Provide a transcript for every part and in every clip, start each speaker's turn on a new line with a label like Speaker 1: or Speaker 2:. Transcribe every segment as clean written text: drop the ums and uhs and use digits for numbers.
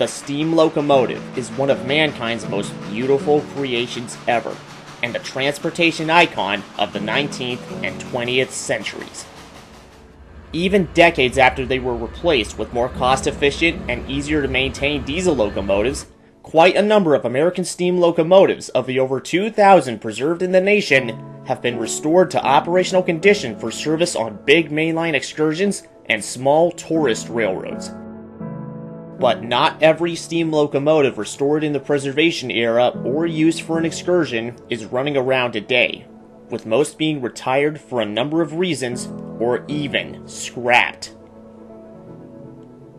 Speaker 1: The steam locomotive is one of mankind's most beautiful creations ever, and a transportation icon of the 19th and 20th centuries. Even decades after they were replaced with more cost-efficient and easier-to-maintain diesel locomotives, quite a number of American steam locomotives of the over 2,000 preserved in the nation have been restored to operational condition for service on big mainline excursions and small tourist railroads. But not every steam locomotive restored in the preservation era or used for an excursion is running around today, with most being retired for a number of reasons or even scrapped.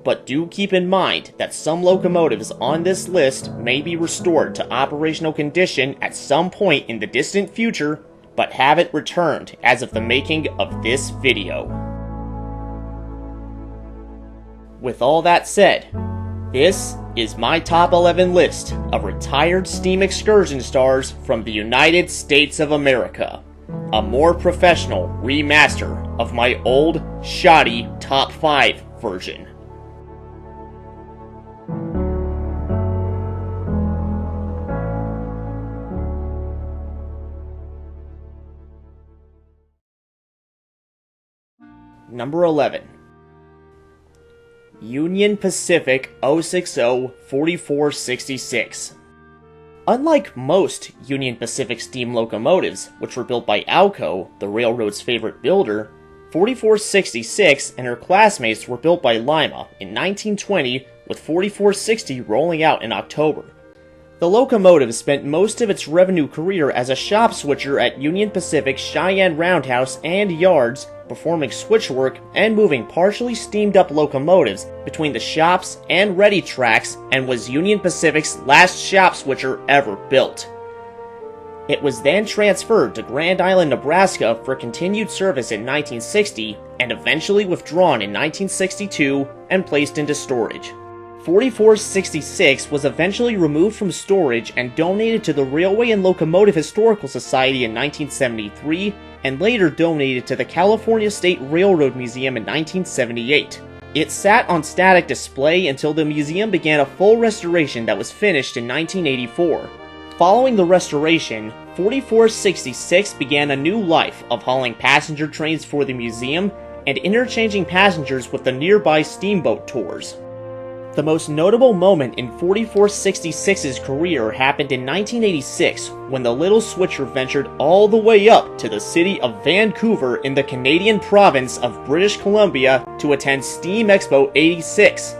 Speaker 1: But do keep in mind that some locomotives on this list may be restored to operational condition at some point in the distant future, but haven't returned as of the making of this video. With all that said, this is my top 11 list of retired steam excursion stars from the United States of America. A more professional remaster of my old, shoddy top 5 version. Number 11. Union Pacific 060-4466. Unlike most Union Pacific steam locomotives, which were built by Alco, the railroad's favorite builder, 4466 and her classmates were built by Lima in 1920, with 4460 rolling out in October. The locomotive spent most of its revenue career as a shop switcher at Union Pacific Cheyenne Roundhouse and yards, performing switch work and moving partially steamed-up locomotives between the shops and ready tracks, and was Union Pacific's last shop switcher ever built. It was then transferred to Grand Island, Nebraska for continued service in 1960, and eventually withdrawn in 1962 and placed into storage. 4466 was eventually removed from storage and donated to the Railway and Locomotive Historical Society in 1973, and later donated to the California State Railroad Museum in 1978. It sat on static display until the museum began a full restoration that was finished in 1984. Following the restoration, 4466 began a new life of hauling passenger trains for the museum and interchanging passengers with the nearby steamboat tours. The most notable moment in 4466's career happened in 1986, when the little switcher ventured all the way up to the city of Vancouver in the Canadian province of British Columbia to attend Steam Expo 86.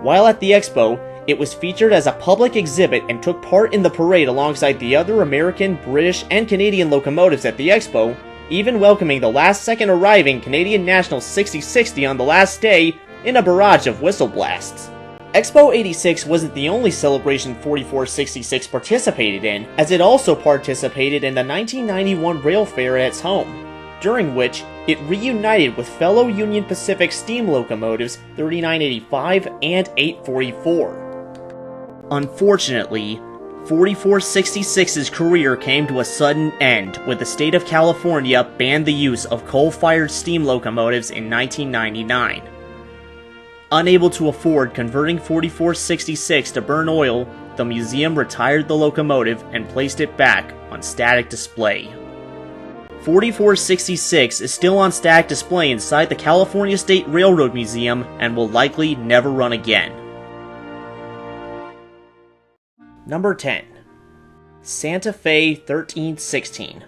Speaker 1: While at the expo, it was featured as a public exhibit and took part in the parade alongside the other American, British, and Canadian locomotives at the expo, even welcoming the last-second arriving Canadian National 6060 on the last day in a barrage of whistle blasts. Expo 86 wasn't the only celebration 4466 participated in, as it also participated in the 1991 Rail Fair at its home, during which it reunited with fellow Union Pacific steam locomotives 3985 and 844. Unfortunately, 4466's career came to a sudden end when the state of California banned the use of coal-fired steam locomotives in 1999. Unable to afford converting 4466 to burn oil, the museum retired the locomotive and placed it back on static display. 4466 is still on static display inside the California State Railroad Museum and will likely never run again. Number 10. Santa Fe 1316.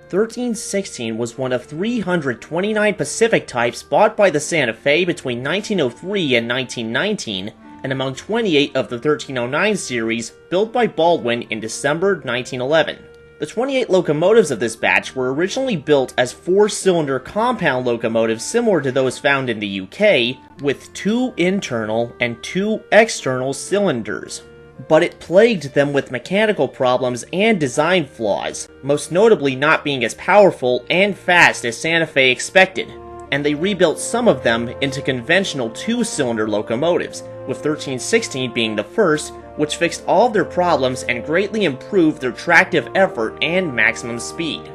Speaker 1: 1316 was one of 329 Pacific types bought by the Santa Fe between 1903 and 1919, and among 28 of the 1309 series built by Baldwin in December 1911. The 28 locomotives of this batch were originally built as 4-cylinder compound locomotives similar to those found in the UK, with 2 internal and 2 external cylinders. But it plagued them with mechanical problems and design flaws, most notably not being as powerful and fast as Santa Fe expected, and they rebuilt some of them into conventional 2-cylinder locomotives, with 1316 being the first, which fixed all of their problems and greatly improved their tractive effort and maximum speed.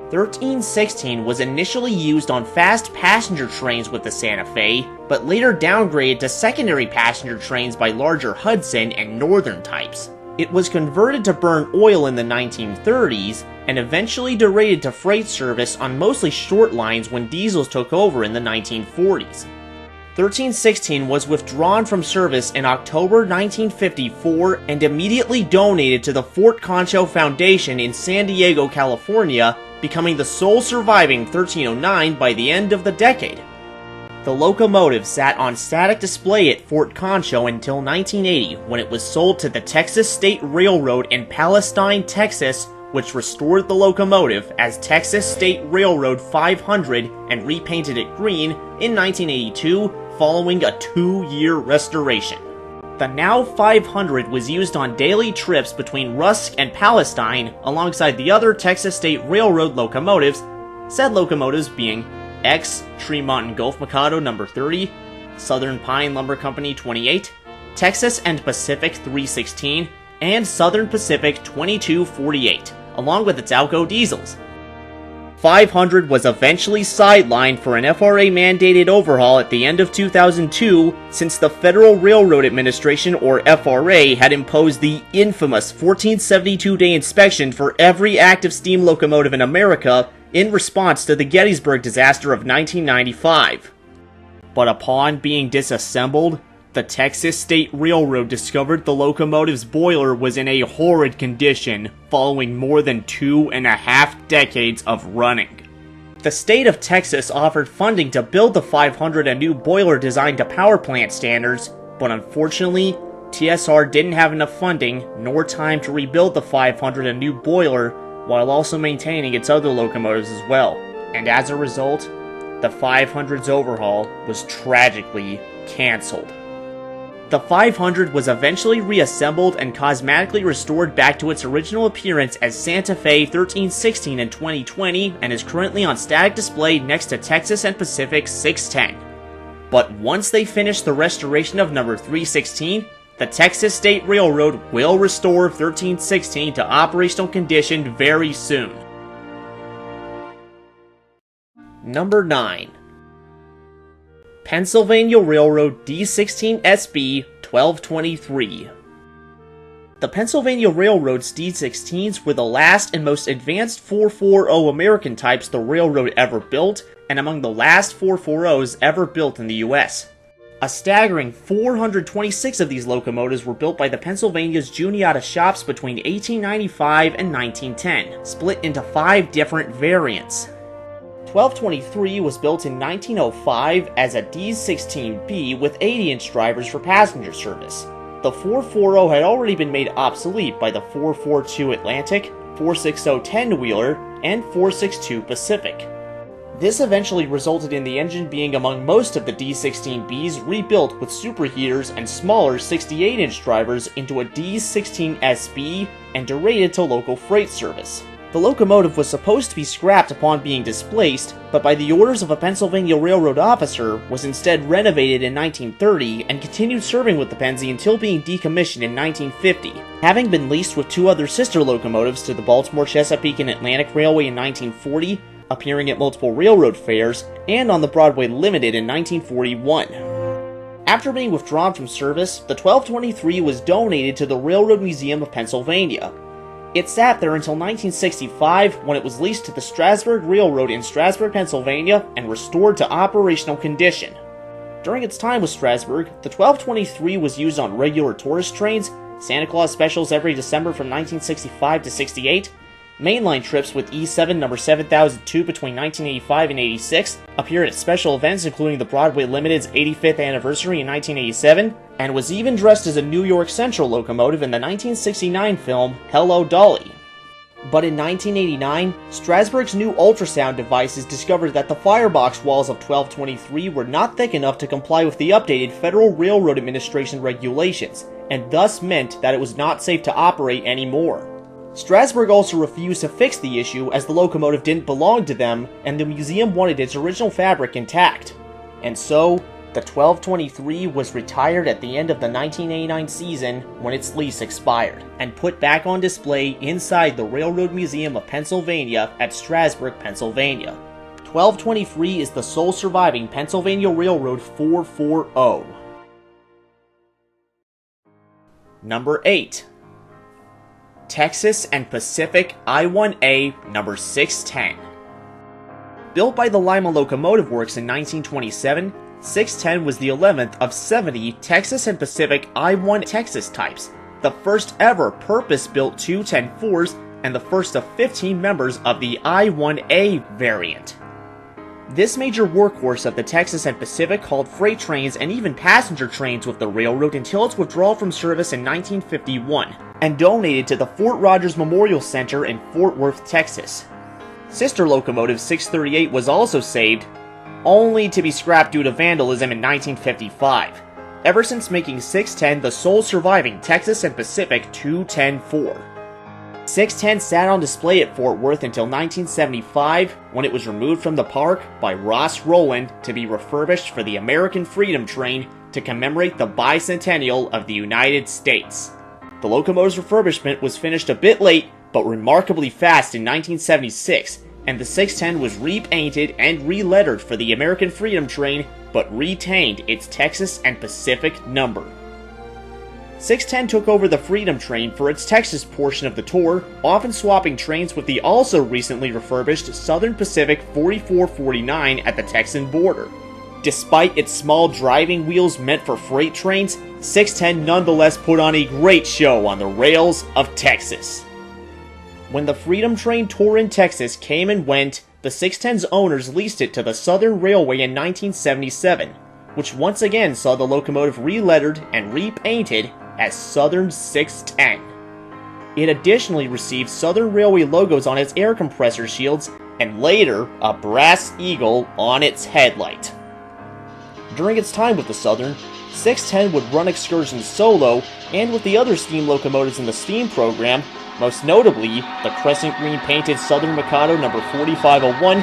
Speaker 1: 1316 was initially used on fast passenger trains with the Santa Fe, but later downgraded to secondary passenger trains by larger Hudson and Northern types. It was converted to burn oil in the 1930s, and eventually derated to freight service on mostly short lines when diesels took over in the 1940s. 1316 was withdrawn from service in October 1954 and immediately donated to the Fort Concho Foundation in San Diego, California, becoming the sole surviving 1309 by the end of the decade. The locomotive sat on static display at Fort Concho until 1980, when it was sold to the Texas State Railroad in Palestine, Texas, which restored the locomotive as Texas State Railroad 500 and repainted it green in 1982 following a 2-year restoration. The now 500 was used on daily trips between Rusk and Palestine alongside the other Texas State Railroad locomotives, said locomotives being X Tremont and Gulf Mikado No. 30, Southern Pine Lumber Company 28, Texas and Pacific 316, and Southern Pacific 2248, along with its Alco diesels. 500 was eventually sidelined for an FRA-mandated overhaul at the end of 2002, since the Federal Railroad Administration, or FRA, had imposed the infamous 1472-day inspection for every active steam locomotive in America in response to the Gettysburg disaster of 1995. But upon being disassembled, the Texas State Railroad discovered the locomotive's boiler was in a horrid condition following more than 2.5 decades of running. The state of Texas offered funding to build the 500 a new boiler designed to power plant standards, but unfortunately, TSR didn't have enough funding nor time to rebuild the 500 a new boiler while also maintaining its other locomotives as well, and as a result, the 500's overhaul was tragically cancelled. The 500 was eventually reassembled and cosmetically restored back to its original appearance as Santa Fe 1316 in 2020 and is currently on static display next to Texas and Pacific 610. But once they finish the restoration of number 316, the Texas State Railroad will restore 1316 to operational condition very soon. Number 9. Pennsylvania Railroad D16 SB 1223. The Pennsylvania Railroad's D16s were the last and most advanced 440 American types the railroad ever built, and among the last 440s ever built in the US. A staggering 426 of these locomotives were built by the Pennsylvania's Juniata shops between 1895 and 1910, split into 5 different variants. 1223 was built in 1905 as a D16B with 80-inch drivers for passenger service. The 440 had already been made obsolete by the 442 Atlantic, 460 10-wheeler, and 462 Pacific. This eventually resulted in the engine being among most of the D16Bs rebuilt with superheaters and smaller 68-inch drivers into a D16SB and derated to local freight service. The locomotive was supposed to be scrapped upon being displaced, but by the orders of a Pennsylvania Railroad officer, was instead renovated in 1930 and continued serving with the Pennsy until being decommissioned in 1950, having been leased with 2 other sister locomotives to the Baltimore, Chesapeake, and Atlantic Railway in 1940, appearing at multiple railroad fairs, and on the Broadway Limited in 1941. After being withdrawn from service, the 1223 was donated to the Railroad Museum of Pennsylvania. It sat there until 1965, when it was leased to the Strasburg Railroad in Strasburg, Pennsylvania, and restored to operational condition. During its time with Strasburg, the 1223 was used on regular tourist trains, Santa Claus specials every December from 1965 to 68, mainline trips with E7 number 7002 between 1985 and 86, appeared at special events including the Broadway Limited's 85th anniversary in 1987, and was even dressed as a New York Central locomotive in the 1969 film Hello, Dolly. But in 1989, Strasburg's new ultrasound devices discovered that the firebox walls of 1223 were not thick enough to comply with the updated Federal Railroad Administration regulations, and thus meant that it was not safe to operate anymore. Strasburg also refused to fix the issue as the locomotive didn't belong to them, and the museum wanted its original fabric intact. And so, the The 1223 was retired at the end of the 1989 season when its lease expired, and put back on display inside the Railroad Museum of Pennsylvania at Strasburg, Pennsylvania. 1223 is the sole surviving Pennsylvania Railroad 440. Number 8. Texas and Pacific I-1A number 610. Built by the Lima Locomotive Works in 1927, 610 was the 11th of 70 Texas and Pacific I-1 Texas types, the first ever purpose-built 210-4s, and the first of 15 members of the I-1A variant. This major workhorse of the Texas and Pacific hauled freight trains and even passenger trains with the railroad until its withdrawal from service in 1951, and donated to the Fort Rogers Memorial Center in Fort Worth, Texas. Sister locomotive 638 was also saved, only to be scrapped due to vandalism in 1955, ever since making 610 the sole surviving Texas and Pacific 210-4. 610 sat on display at Fort Worth until 1975, when it was removed from the park by Ross Rowland to be refurbished for the American Freedom Train to commemorate the bicentennial of the United States. The locomotive's refurbishment was finished a bit late, but remarkably fast in 1976, and the 610 was repainted and relettered for the American Freedom Train, but retained its Texas and Pacific number. 610 took over the Freedom Train for its Texas portion of the tour, often swapping trains with the also recently refurbished Southern Pacific 4449 at the Texan border. Despite its small driving wheels meant for freight trains, 610 nonetheless put on a great show on the rails of Texas. When the Freedom Train tour in Texas came and went, the 610's owners leased it to the Southern Railway in 1977, which once again saw the locomotive relettered and repainted as Southern 610. It additionally received Southern Railway logos on its air compressor shields, and later a brass eagle on its headlight. During its time with the Southern, 610 would run excursions solo and with the other steam locomotives in the steam program, most notably the crescent green painted Southern Mikado number 4501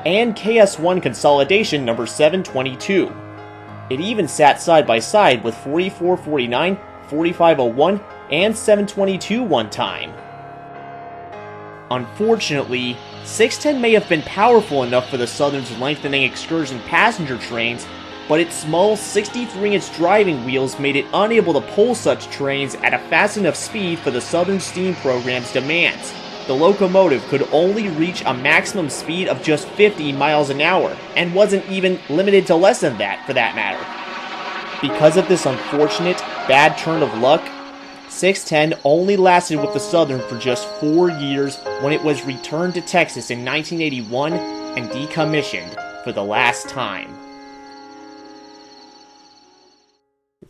Speaker 1: and KS1 Consolidation number 722. It even sat side by side with 4449, 4501, and 722 one time. Unfortunately, 610 may have been powerful enough for the Southern's lengthening excursion passenger trains, but its small 63-inch driving wheels made it unable to pull such trains at a fast enough speed for the Southern steam program's demands. The locomotive could only reach a maximum speed of just 50 miles an hour, and wasn't even limited to less than that, for that matter. Because of this unfortunate, bad turn of luck, 610 only lasted with the Southern for just 4 years when it was returned to Texas in 1981 and decommissioned for the last time.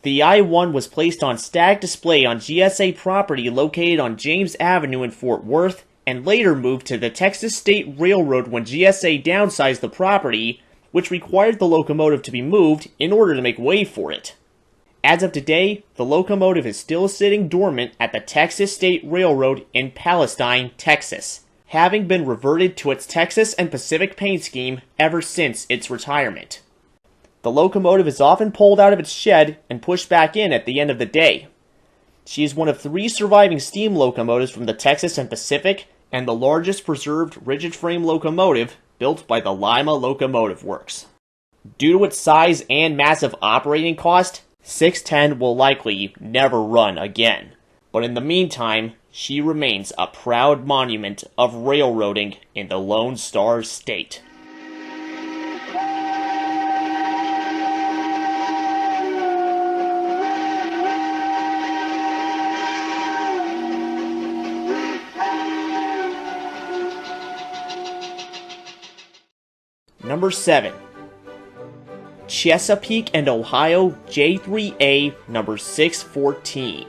Speaker 1: The I-1 was placed on static display on GSA property located on James Avenue in Fort Worth, and later moved to the Texas State Railroad when GSA downsized the property, which required the locomotive to be moved in order to make way for it. As of today, the locomotive is still sitting dormant at the Texas State Railroad in Palestine, Texas, having been reverted to its Texas and Pacific paint scheme ever since its retirement. The locomotive is often pulled out of its shed and pushed back in at the end of the day. She is one of 3 surviving steam locomotives from the Texas and Pacific, and the largest preserved rigid-frame locomotive built by the Lima Locomotive Works. Due to its size and massive operating cost, 610 will likely never run again. But in the meantime, she remains a proud monument of railroading in the Lone Star State. Number 7. Chesapeake and Ohio J3A number 614.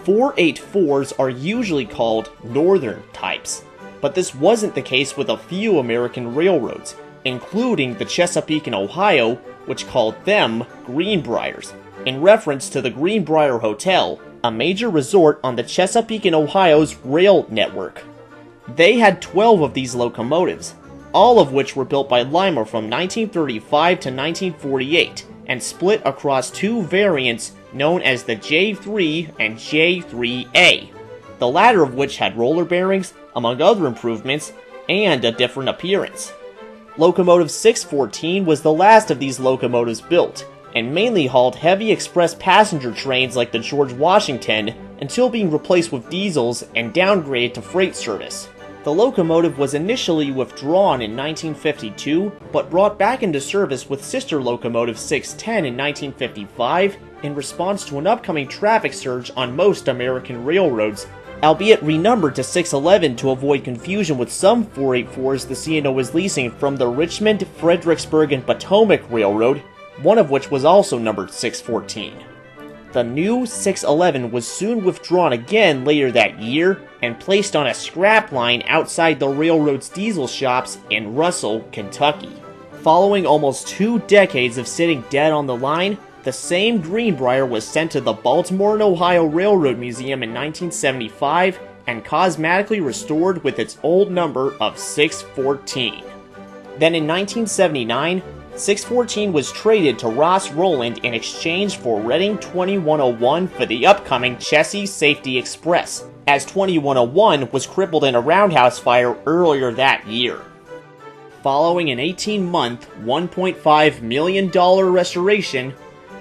Speaker 1: 484s are usually called northern types, but this wasn't the case with a few American railroads, including the Chesapeake and Ohio, which called them Greenbriers, in reference to the Greenbrier Hotel, a major resort on the Chesapeake and Ohio's rail network. They had 12 of these locomotives, all of which were built by Lima from 1935 to 1948, and split across two variants known as the J3 and J3A, the latter of which had roller bearings, among other improvements, and a different appearance. Locomotive 614 was the last of these locomotives built, and mainly hauled heavy express passenger trains like the George Washington until being replaced with diesels and downgraded to freight service. The locomotive was initially withdrawn in 1952, but brought back into service with sister locomotive 610 in 1955 in response to an upcoming traffic surge on most American railroads, albeit renumbered to 611 to avoid confusion with some 484s the C&O was leasing from the Richmond, Fredericksburg, and Potomac Railroad, one of which was also numbered 614. The new 611 was soon withdrawn again later that year and placed on a scrap line outside the railroad's diesel shops in Russell, Kentucky. Following almost 2 decades of sitting dead on the line, the same Greenbrier was sent to the Baltimore and Ohio Railroad Museum in 1975 and cosmetically restored with its old number of 614. Then in 1979, 614 was traded to Ross Rowland in exchange for Reading 2101 for the upcoming Chessie Safety Express, as 2101 was crippled in a roundhouse fire earlier that year. Following an 18-month, $1.5 million restoration,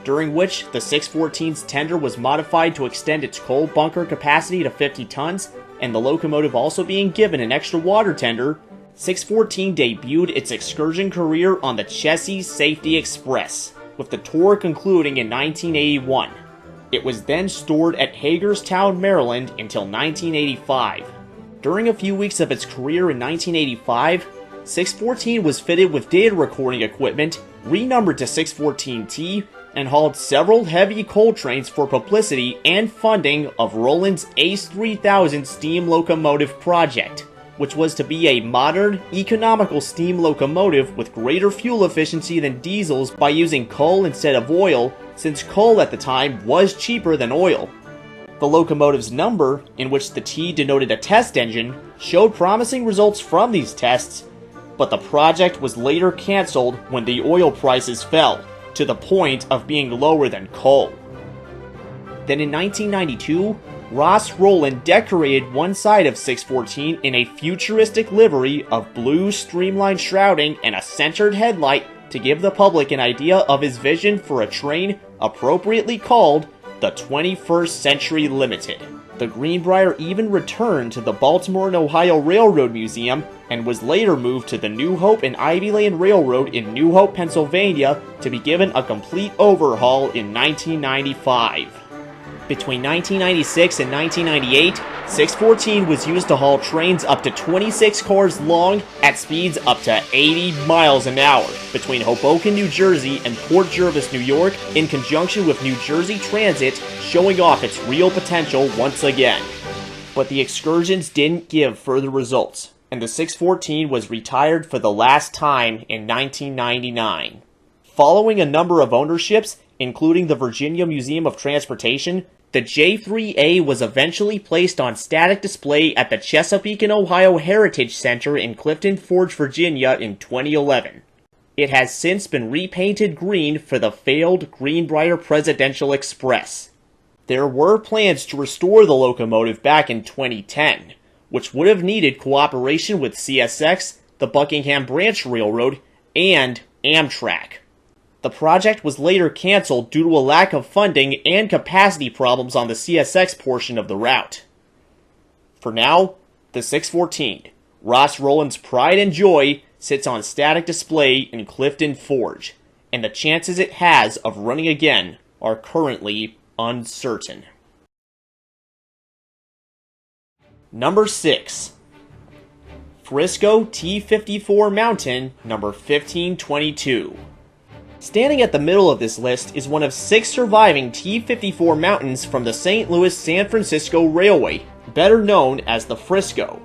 Speaker 1: during which the 614's tender was modified to extend its coal bunker capacity to 50 tons, and the locomotive also being given an extra water tender, 614 debuted its excursion career on the Chessie Safety Express, with the tour concluding in 1981. It was then stored at Hagerstown, Maryland until 1985. During a few weeks of its career in 1985, 614 was fitted with data recording equipment, renumbered to 614T, and hauled several heavy coal trains for publicity and funding of Rowland's ACE 3000 steam locomotive project, which was to be a modern, economical steam locomotive with greater fuel efficiency than diesels by using coal instead of oil, since coal at the time was cheaper than oil. The locomotive's number, in which the T denoted a test engine, showed promising results from these tests, but the project was later cancelled when the oil prices fell, to the point of being lower than coal. Then in 1992, Ross Rowland decorated one side of 614 in a futuristic livery of blue streamlined shrouding and a centered headlight to give the public an idea of his vision for a train appropriately called the 21st Century Limited. The Greenbrier even returned to the Baltimore and Ohio Railroad Museum and was later moved to the New Hope and Ivy Lane Railroad in New Hope, Pennsylvania to be given a complete overhaul in 1995. Between 1996 and 1998, 614 was used to haul trains up to 26 cars long at speeds up to 80 miles an hour between Hoboken, New Jersey and Port Jervis, New York, in conjunction with New Jersey Transit, showing off its real potential once again. But the excursions didn't give further results, and the 614 was retired for the last time in 1999. Following a number of ownerships, including the Virginia Museum of Transportation, the J3A was eventually placed on static display at the Chesapeake and Ohio Heritage Center in Clifton Forge, Virginia in 2011. It has since been repainted green for the failed Greenbrier Presidential Express. There were plans to restore the locomotive back in 2010, which would have needed cooperation with CSX, the Buckingham Branch Railroad, and Amtrak. The project was later cancelled due to a lack of funding and capacity problems on the CSX portion of the route. For now, the 614, Ross Rowland's pride and joy, sits on static display in Clifton Forge, and the chances it has of running again are currently uncertain. Number 6. Frisco T54 Mountain, number 1522. Standing at the middle of this list is one of 6 surviving T54 mountains from the St. Louis-San Francisco Railway, better known as the Frisco.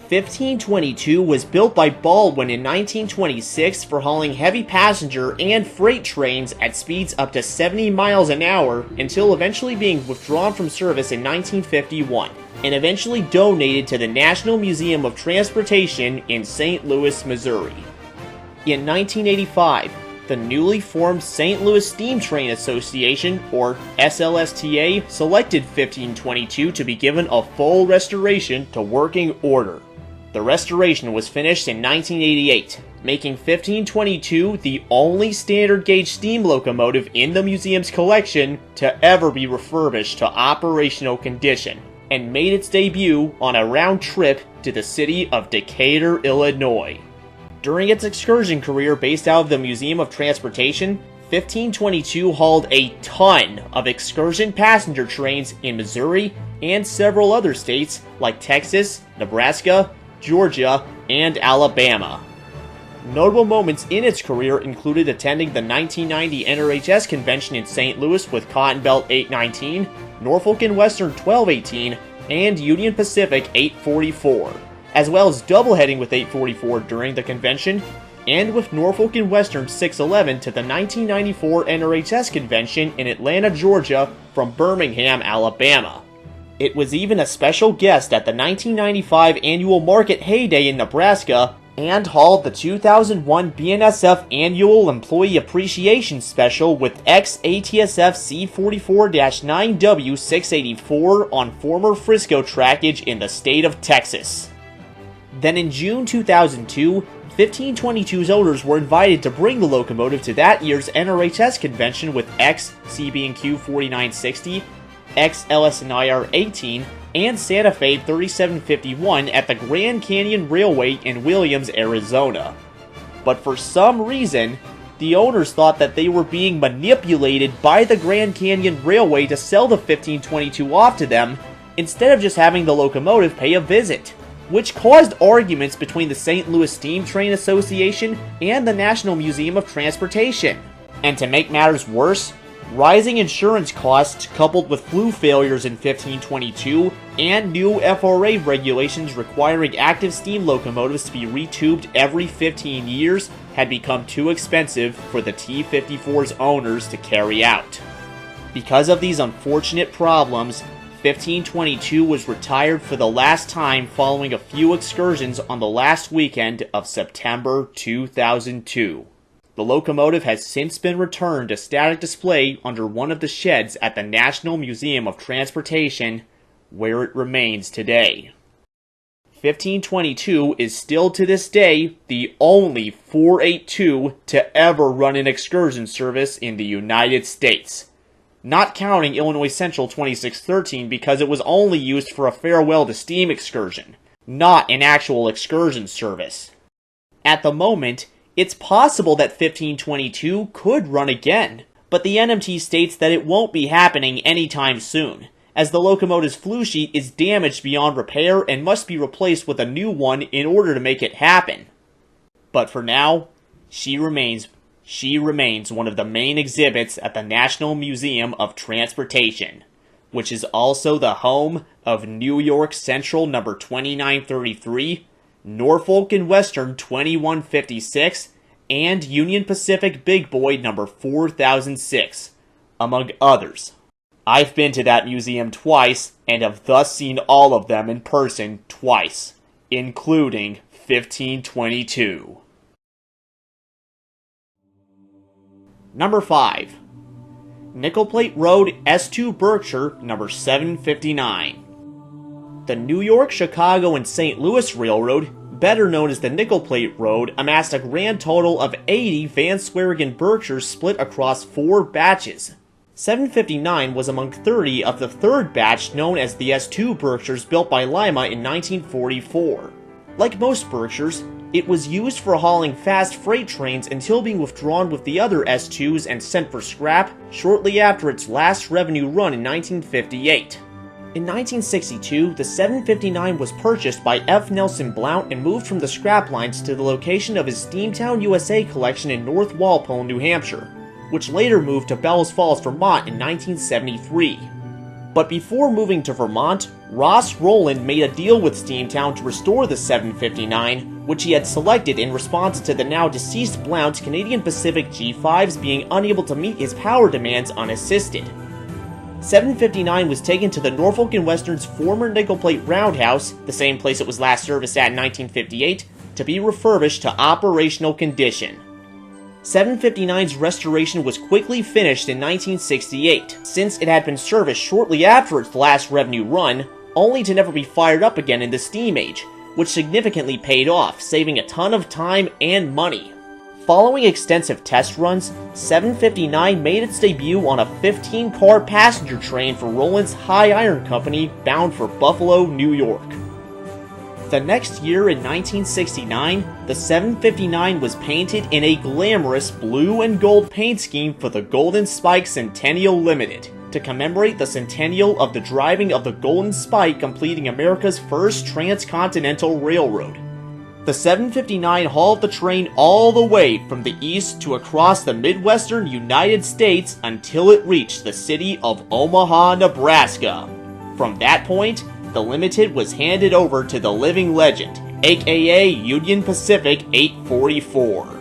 Speaker 1: 1522 was built by Baldwin in 1926 for hauling heavy passenger and freight trains at speeds up to 70 miles an hour until eventually being withdrawn from service in 1951. and eventually donated to the National Museum of Transportation in St. Louis, Missouri. In 1985, the newly formed St. Louis Steam Train Association, or SLSTA, selected 1522 to be given a full restoration to working order. The restoration was finished in 1988, making 1522 the only standard gauge steam locomotive in the museum's collection to ever be refurbished to operational condition, and made its debut on a round trip to the city of Decatur, Illinois. During its excursion career based out of the Museum of Transportation, 1522 hauled a ton of excursion passenger trains in Missouri and several other states like Texas, Nebraska, Georgia, and Alabama. Notable moments in its career included attending the 1990 NRHS convention in St. Louis with Cotton Belt 819, Norfolk and Western 1218, and Union Pacific 844, as well as doubleheading with 844 during the convention, and with Norfolk and Western 611 to the 1994 NRHS convention in Atlanta, Georgia from Birmingham, Alabama. It was even a special guest at the 1995 annual Market Heyday in Nebraska, and hauled the 2001 BNSF Annual Employee Appreciation Special with ex-ATSF C44-9W684 on former Frisco trackage in the state of Texas. Then in June 2002, 1522's owners were invited to bring the locomotive to that year's NRHS convention with ex-CB&Q 4960, ex-LS&IR 18, and Santa Fe 3751 at the Grand Canyon Railway in Williams, Arizona. But for some reason, the owners thought that they were being manipulated by the Grand Canyon Railway to sell the 1522 off to them, instead of just having the locomotive pay a visit, which caused arguments between the St. Louis Steam Train Association and the National Museum of Transportation. And to make matters worse, rising insurance costs coupled with flue failures in 1522 and new FRA regulations requiring active steam locomotives to be retubed every 15 years had become too expensive for the T-54's owners to carry out. Because of these unfortunate problems, 1522 was retired for the last time following a few excursions on the last weekend of September 2002. The locomotive has since been returned to static display under one of the sheds at the National Museum of Transportation, where it remains today. 1522 is still to this day the only 482 to ever run an excursion service in the United States, not counting Illinois Central 2613 because it was only used for a farewell to steam excursion, not an actual excursion service. At the moment, it's possible that 1522 could run again, but the NMT states that it won't be happening anytime soon, as the locomotive's flue sheet is damaged beyond repair and must be replaced with a new one in order to make it happen. But for now, she remains one of the main exhibits at the National Museum of Transportation, which is also the home of New York Central number 2933, Norfolk and Western 2156, and Union Pacific Big Boy number 4006, among others. I've been to that museum twice, and have thus seen all of them in person twice, including 1522. Number 5. Nickel Plate Road S2 Berkshire number 759. The New York, Chicago, and St. Louis Railroad, better known as the Nickel Plate Road, amassed a grand total of 80 Van Swearingen Berkshires split across 4 batches. 759 was among 30 of the third batch known as the S2 Berkshires built by Lima in 1944. Like most Berkshires, it was used for hauling fast freight trains until being withdrawn with the other S2s and sent for scrap shortly after its last revenue run in 1958. In 1962, the 759 was purchased by F. Nelson Blount and moved from the scrap lines to the location of his Steamtown, USA collection in North Walpole, New Hampshire, which later moved to Bellows Falls, Vermont in 1973. But before moving to Vermont, Ross Rowland made a deal with Steamtown to restore the 759, which he had selected in response to the now deceased Blount's Canadian Pacific G5s being unable to meet his power demands unassisted. 759 was taken to the Norfolk and Western's former nickel plate roundhouse, the same place it was last serviced at in 1958, to be refurbished to operational condition. 759's restoration was quickly finished in 1968, since it had been serviced shortly after its last revenue run, only to never be fired up again in the steam age, which significantly paid off, saving a ton of time and money. Following extensive test runs, 759 made its debut on a 15-car passenger train for Roland's High Iron Company bound for Buffalo, New York. The next year, in 1969, the 759 was painted in a glamorous blue and gold paint scheme for the Golden Spike Centennial Limited, to commemorate the centennial of the driving of the Golden Spike completing America's first transcontinental railroad. The 759 hauled the train all the way from the east to across the Midwestern United States until it reached the city of Omaha, Nebraska. From that point, the Limited was handed over to the living legend, aka Union Pacific 844.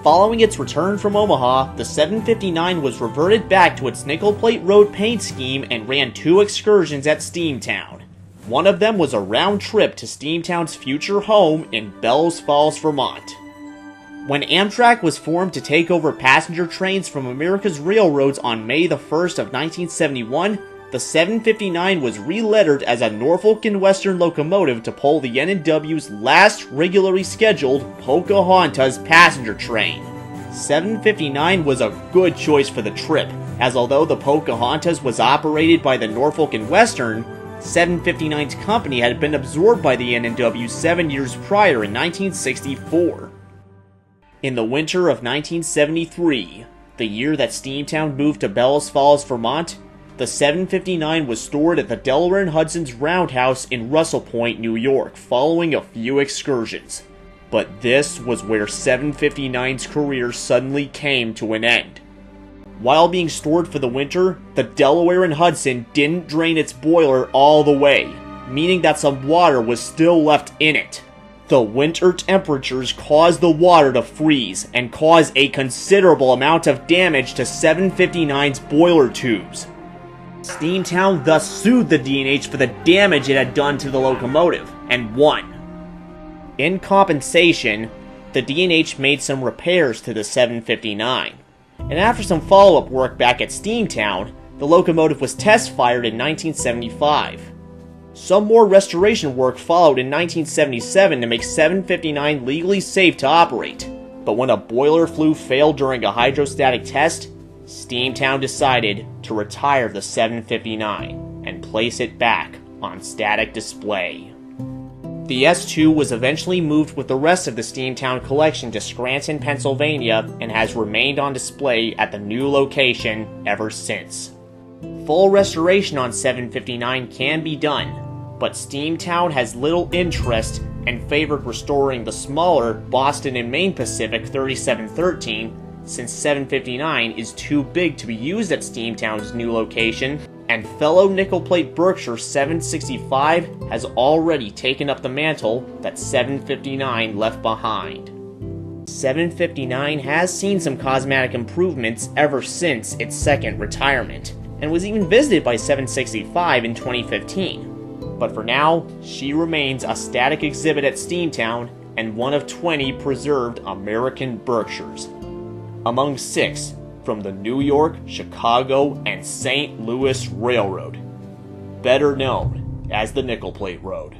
Speaker 1: Following its return from Omaha, the 759 was reverted back to its nickel plate road paint scheme and ran 2 excursions at Steamtown. One of them was a round trip to Steamtown's future home in Bells Falls, Vermont. When Amtrak was formed to take over passenger trains from America's railroads on May the 1st of 1971, the 759 was relettered as a Norfolk and Western locomotive to pull the N&W's last regularly scheduled Pocahontas passenger train. 759 was a good choice for the trip, as although the Pocahontas was operated by the Norfolk and Western, 759's company had been absorbed by the N&W 7 years prior in 1964. In the winter of 1973, the year that Steamtown moved to Bells Falls, Vermont, the 759 was stored at the Delaware and Hudson's Roundhouse in Russell Point, New York, following a few excursions. But this was where 759's career suddenly came to an end. While being stored for the winter, the Delaware and Hudson didn't drain its boiler all the way, meaning that some water was still left in it. The winter temperatures caused the water to freeze and cause a considerable amount of damage to 759's boiler tubes. Steamtown thus sued the D&H for the damage it had done to the locomotive, and won. In compensation, the D&H made some repairs to the 759. And after some follow-up work back at Steamtown, the locomotive was test-fired in 1975. Some more restoration work followed in 1977 to make 759 legally safe to operate, but when a boiler flue failed during a hydrostatic test, Steamtown decided to retire the 759 and place it back on static display. The S2 was eventually moved with the rest of the Steamtown collection to Scranton, Pennsylvania, and has remained on display at the new location ever since. Full restoration on 759 can be done, but Steamtown has little interest and favored restoring the smaller Boston and Maine Pacific 3713, since 759 is too big to be used at Steamtown's new location, and fellow nickel plate Berkshire 765 has already taken up the mantle that 759 left behind. 759 has seen some cosmetic improvements ever since its second retirement, and was even visited by 765 in 2015. But for now, she remains a static exhibit at Steamtown and one of 20 preserved American Berkshires, among 6 from the New York, Chicago, and St. Louis Railroad, better known as the Nickel Plate Road.